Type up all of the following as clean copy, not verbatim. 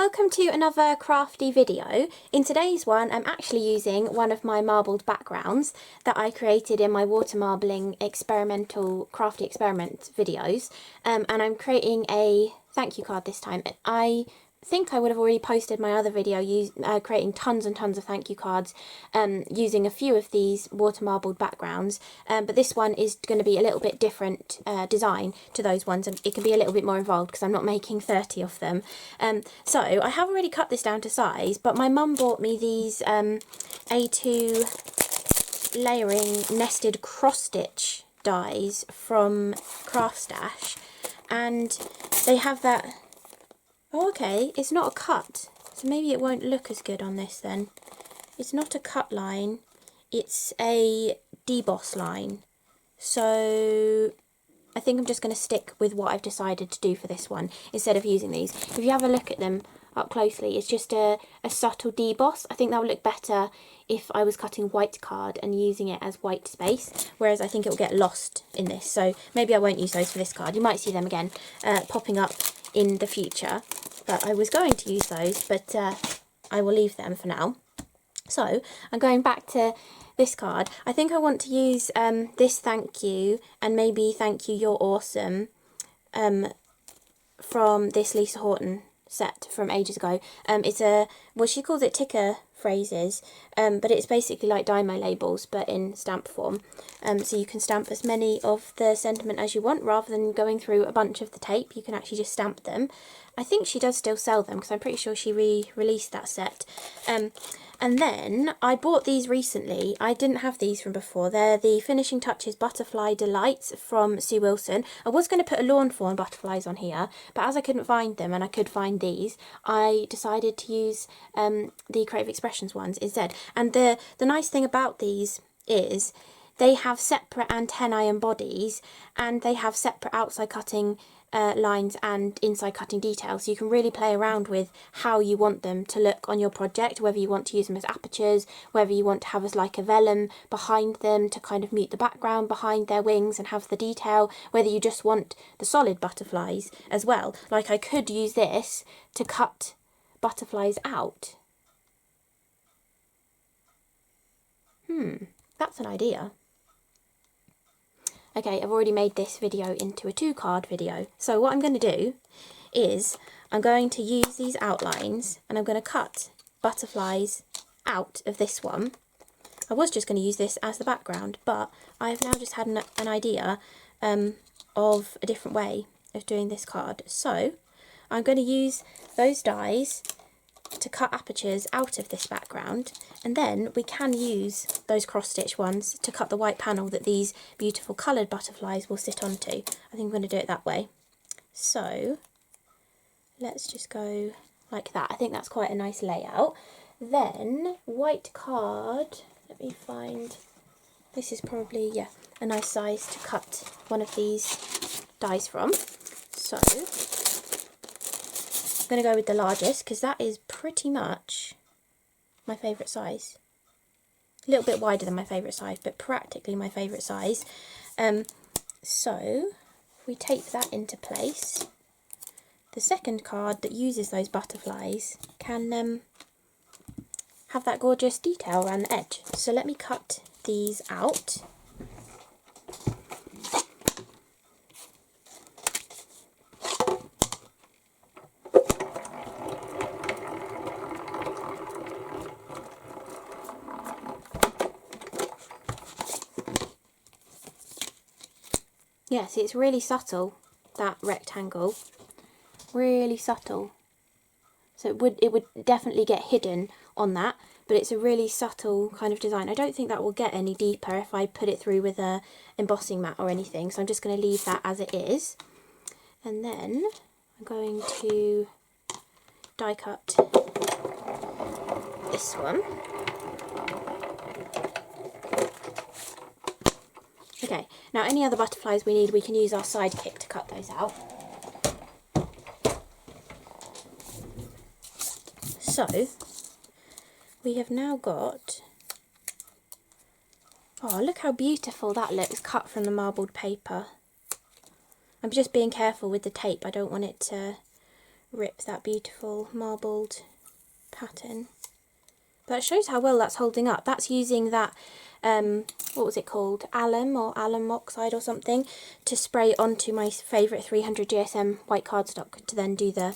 welcome to another crafty video. In today's one I'm actually using one of my marbled backgrounds that I created in my water marbling experimental crafty experiment videos, and I'm creating a thank you card this time. I think I would have already posted my other video creating tons and tons of thank you cards using a few of these water marbled backgrounds, but this one is going to be a little bit different design to those ones, and it can be a little bit more involved because I'm not making 30 of them. So I have already cut this down to size, but my mum bought me these A2 layering nested cross stitch dies from Craftstash, and they have that. Oh, okay, it's not a cut, so maybe it won't look as good on this then. It's not a cut line, it's a deboss line. So I think I'm just going to stick with what I've decided to do for this one instead of using these. If you have a look at them up closely, it's just a subtle deboss. I think that would look better if I was cutting white card and using it as white space, whereas I think it will get lost in this. So maybe I won't use those for this card. You might see them again popping up in the future, but I was going to use those, but I will leave them for now. So I'm going back to this card. I think I want to use this thank you and maybe thank you you're awesome from this Lisa Horton set from ages ago. It's well, she calls it ticker phrases, but it's basically like Dymo labels but in stamp form, so you can stamp as many of the sentiment as you want rather than going through a bunch of the tape. You can actually just stamp them. I think she does still sell them because I'm pretty sure she re-released that set. And then I bought these recently. I didn't have these from before. They're the Finishing Touches Butterfly Delights from Sue Wilson. I was going to put a lawn fawn butterflies on here, but as I couldn't find them and I could find these, I decided to use the Creative Expressions ones instead. And the nice thing about these is they have separate antennae and bodies, and they have separate outside cutting lines and inside cutting details, so you can really play around with how you want them to look on your project, whether you want to use them as apertures, whether you want to have as like a vellum behind them to kind of mute the background behind their wings and have the detail, whether you just want the solid butterflies as well. Like I could use this to cut butterflies out. That's an idea. Okay, I've already made this video into a 2-card video. So what I'm going to do is I'm going to use these outlines and I'm going to cut butterflies out of this one. I was just going to use this as the background, but I've now just had an idea of a different way of doing this card. So I'm going to use those dies to cut apertures out of this background, and then we can use those cross stitch ones to cut the white panel that these beautiful coloured butterflies will sit onto. I think I'm going to do it that way. So let's just go like that. I think that's quite a nice layout. Then white card, let me find, this is probably, yeah, a nice size to cut one of these dies from. So I'm going to go with the largest because that is pretty much my favourite size. A little bit wider than my favourite size, but practically my favourite size. So if we tape that into place, the second card that uses those butterflies can have that gorgeous detail around the edge. So let me cut these out. Yeah, see, it's really subtle, that rectangle, really subtle. So it would definitely get hidden on that, but it's a really subtle kind of design. I don't think that will get any deeper if I put it through with a embossing mat or anything, so I'm just going to leave that as it is. And then I'm going to die cut this one. Okay, now any other butterflies we need, we can use our sidekick to cut those out. So, we have now got, oh look how beautiful that looks cut from the marbled paper. I'm just being careful with the tape, I don't want it to rip that beautiful marbled pattern. But it shows how well that's holding up. That's using that, what was it called, alum or alum oxide or something, to spray onto my favourite 300 GSM white cardstock to then do the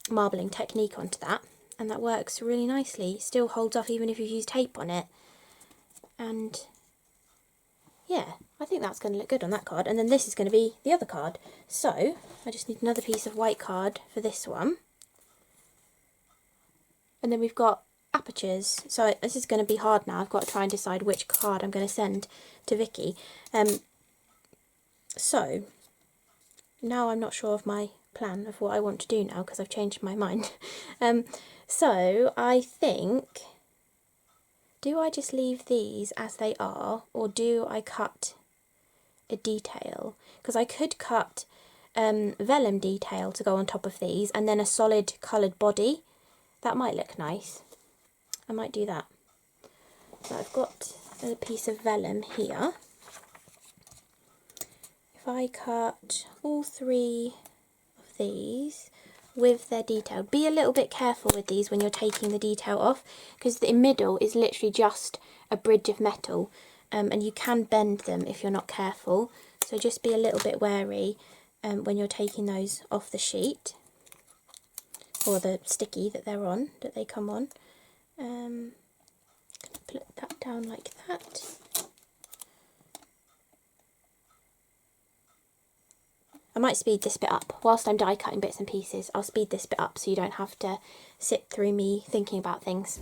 marbling technique onto that. And that works really nicely. Still holds up even if you've used tape on it. And yeah, I think that's going to look good on that card. And then this is going to be the other card. So I just need another piece of white card for this one. And then we've got apertures. So this is going to be hard now. I've got to try and decide which card I'm going to send to Vicky. So now I'm not sure of my plan of what I want to do now because I've changed my mind. So I think, do I just leave these as they are, or do I cut a detail? Because I could cut vellum detail to go on top of these and then a solid coloured body. That might look nice. I might do that. So I've got a piece of vellum here. If I cut all 3 of these with their detail, be a little bit careful with these when you're taking the detail off, because the middle is literally just a bridge of metal, and you can bend them if you're not careful. So just be a little bit wary when you're taking those off the sheet, or the sticky that they're on, that they come on. Put that down like that. I might speed this bit up. Whilst I'm die cutting bits and pieces, I'll speed this bit up so you don't have to sit through me thinking about things.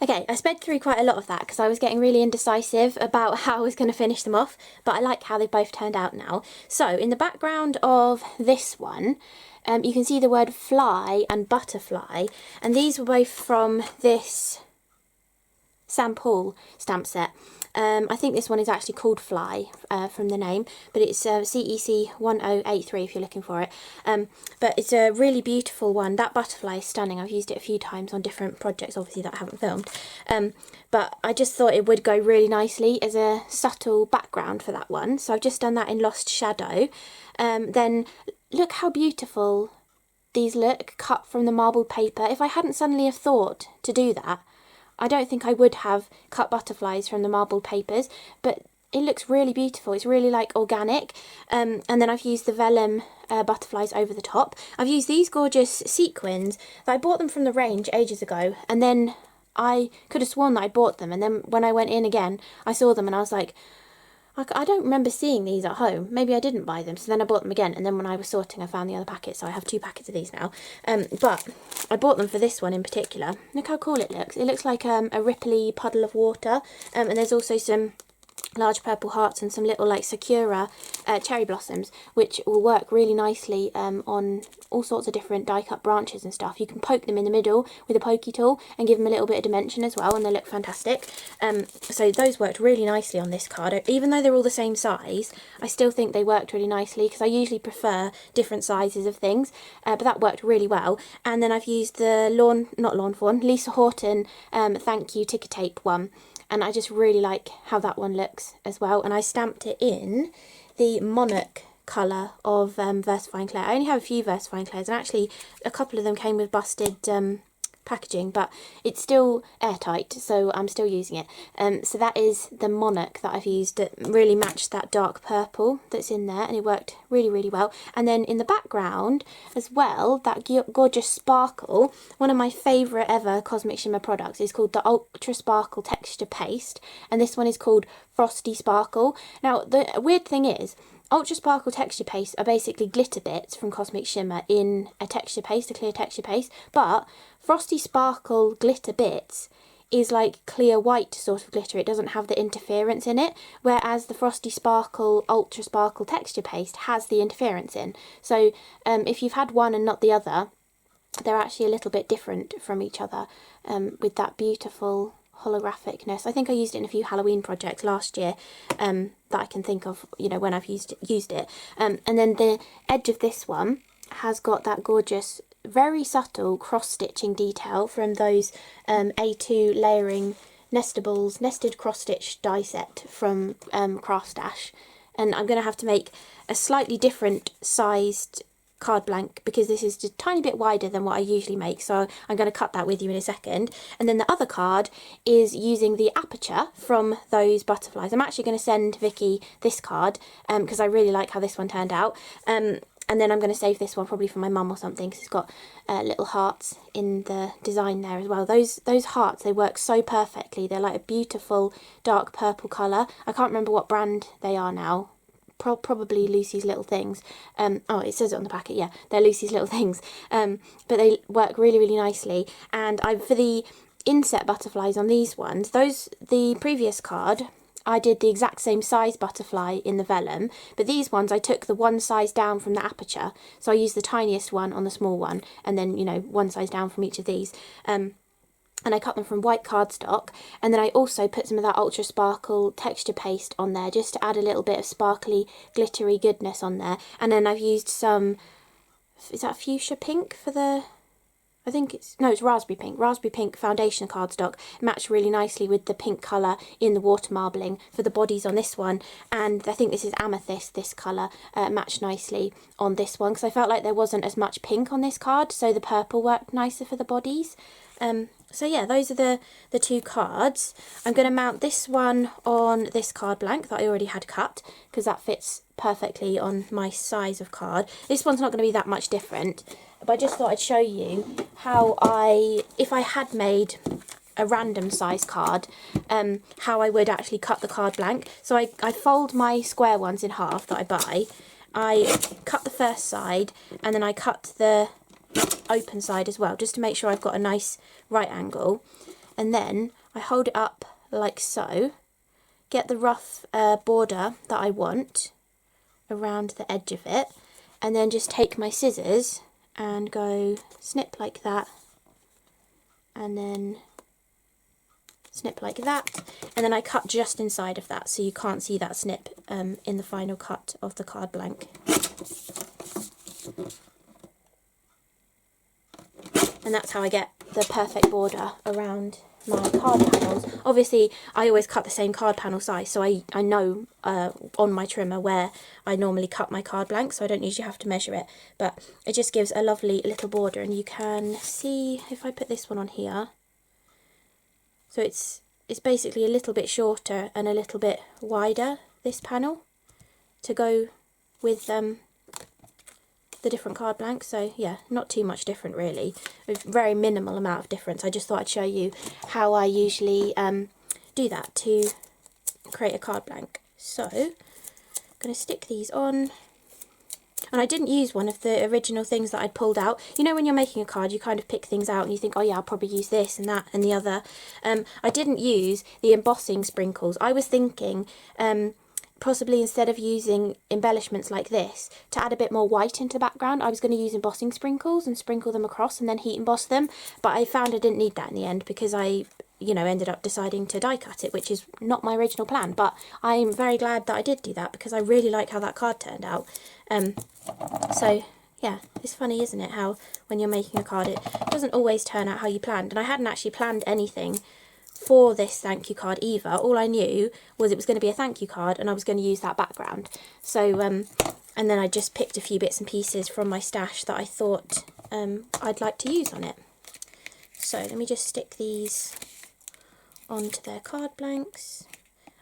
Okay, I sped through quite a lot of that because I was getting really indecisive about how I was going to finish them off, but I like how they both turned out now. So, in the background of this one, you can see the word fly and butterfly, and these were both from this Poole stamp set. I think this one is actually called Fly from the name, but it's CEC 1083 if you're looking for it. But it's a really beautiful one. That butterfly is stunning. I've used it a few times on different projects, obviously, that I haven't filmed. But I just thought it would go really nicely as a subtle background for that one. So I've just done that in Lost Shadow. Then look how beautiful these look, cut from the marbled paper. If I hadn't suddenly have thought to do that, I don't think I would have cut butterflies from the marbled papers, but it looks really beautiful. It's really like organic. And then I've used the vellum butterflies over the top. I've used these gorgeous sequins. I bought them from the range ages ago, and then I could have sworn that I bought them, and then when I went in again, I saw them and I was like, I don't remember seeing these at home. Maybe I didn't buy them. So then I bought them again. And then when I was sorting, I found the other packet. So I have 2 packets of these now. But I bought them for this one in particular. Look how cool it looks. It looks like a ripply puddle of water. And there's also some large purple hearts and some little like Sakura cherry blossoms, which will work really nicely on all sorts of different die cut branches and stuff. You can poke them in the middle with a pokey tool and give them a little bit of dimension as well, and they look fantastic. So those worked really nicely on this card. Even though they're all the same size, I still think they worked really nicely because I usually prefer different sizes of things, but that worked really well. And then I've used the Lisa Horton Thank You ticker tape one, and I just really like how that one looks as well. And I stamped it in the Monarch colour of VersaFine Clair. I only have a few VersaFine Clairs, and actually a couple of them came with busted packaging, but it's still airtight, so I'm still using it. So that is the Monarch that I've used that really matched that dark purple that's in there, and it worked really, really well. And then in the background as well, that gorgeous sparkle, one of my favourite ever Cosmic Shimmer products is called the Ultra Sparkle Texture Paste, and this one is called Frosty Sparkle. Now, the weird thing is, Ultra Sparkle Texture Paste are basically glitter bits from Cosmic Shimmer in a texture paste, a clear texture paste, but Frosty Sparkle glitter bits is like clear white sort of glitter. It doesn't have the interference in it, whereas the Frosty Sparkle Ultra Sparkle Texture Paste has the interference in. So if you've had one and not the other, they're actually a little bit different from each other with that beautiful holographicness. I think I used it in a few Halloween projects last year that I can think of, you know, when I've used it. And then the edge of this one has got that gorgeous, very subtle cross-stitching detail from those A2 layering nestables, nested cross-stitch die set from Craftstash. And I'm going to have to make a slightly different sized card blank because this is just a tiny bit wider than what I usually make, so I'm going to cut that with you in a second. And then the other card is using the aperture from those butterflies. I'm actually going to send Vicky this card because I really like how this one turned out. And then I'm going to save this one probably for my mum or something because it's got little hearts in the design there as well. Those hearts, they work so perfectly. They're like a beautiful dark purple colour. I can't remember what brand they are now. Probably Lucy's Little Things. Oh, it says it on the packet, yeah, they're Lucy's Little Things. But they work really, really nicely. And for the inset butterflies on these ones, the previous card, I did the exact same size butterfly in the vellum, but these ones I took the one size down from the aperture, so I used the tiniest one on the small one, and then, you know, one size down from each of these. And I cut them from white cardstock, and then I also put some of that Ultra Sparkle texture paste on there just to add a little bit of sparkly, glittery goodness on there. And then I've used some, is that fuchsia pink for the, I think it's raspberry pink foundation cardstock. Matched really nicely with the pink colour in the water marbling for the bodies on this one, and I think this is amethyst, this colour, matched nicely on this one, because I felt like there wasn't as much pink on this card, so the purple worked nicer for the bodies. So yeah, those are the two cards. I'm going to mount this one on this card blank that I already had cut, because that fits perfectly on my size of card. This one's not going to be that much different, but I just thought I'd show you how if I had made a random size card, how I would actually cut the card blank. So I fold my square ones in half that I buy. I cut the first side, and then I cut the open side as well, just to make sure I've got a nice right angle, and then I hold it up like so, get the rough border that I want around the edge of it, and then just take my scissors and go snip like that, and then snip like that, and then I cut just inside of that so you can't see that snip in the final cut of the card blank. And that's how I get the perfect border around my card panels. Obviously, I always cut the same card panel size, so I know on my trimmer where I normally cut my card blank, so I don't usually have to measure it. But it just gives a lovely little border, and you can see if I put this one on here. So it's basically a little bit shorter and a little bit wider, this panel, to go with the different card blanks. So yeah, not too much different really, a very minimal amount of difference. I just thought I'd show you how I usually do that to create a card blank. So I'm going to stick these on, and I didn't use one of the original things that I'd pulled out. You know, when you're making a card, you kind of pick things out and you think, oh yeah, I'll probably use this and that and the other. I didn't use the embossing sprinkles. I was thinking possibly instead of using embellishments like this, to add a bit more white into the background, I was going to use embossing sprinkles and sprinkle them across and then heat emboss them, but I found I didn't need that in the end, because I, you know, ended up deciding to die cut it, which is not my original plan. But I'm very glad that I did do that, because I really like how that card turned out. So yeah, it's funny, isn't it, how when you're making a card it doesn't always turn out how you planned. And I hadn't actually planned anything for this thank you card either. All I knew was it was going to be a thank you card and I was going to use that background. So and then I just picked a few bits and pieces from my stash that I thought I'd like to use on it. So let me just stick these onto their card blanks.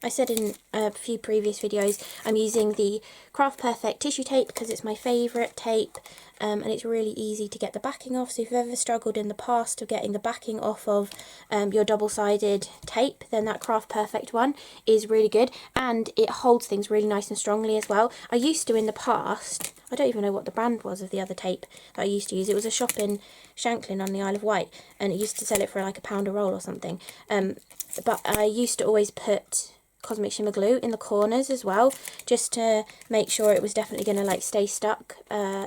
I said in a few previous videos I'm using the Craft Perfect tissue tape because it's my favourite tape, and it's really easy to get the backing off. So if you've ever struggled in the past of getting the backing off of your double-sided tape, then that Craft Perfect one is really good, and it holds things really nice and strongly as well. I used to in the past, I don't even know what the brand was of the other tape that I used to use. It was a shop in Shanklin on the Isle of Wight, and it used to sell it for like £1 a roll or something. But I used to always put Cosmic Shimmer glue in the corners as well, just to make sure it was definitely going to like stay stuck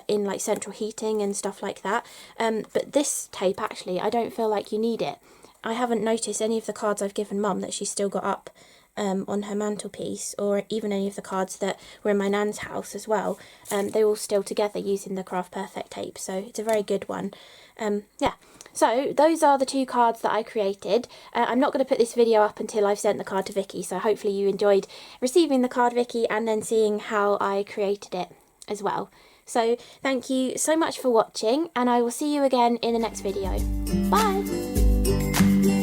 in like central heating and stuff like that. But this tape, actually, I don't feel like you need it. I haven't noticed any of the cards I've given Mum that she's still got up on her mantelpiece, or even any of the cards that were in my nan's house as well. They're all still together using the Craft Perfect tape, so it's a very good one. Yeah. So those are the two cards that I created. I'm not going to put this video up until I've sent the card to Vicky, so hopefully you enjoyed receiving the card, Vicky, and then seeing how I created it as well. So thank you so much for watching, and I will see you again in the next video. Bye!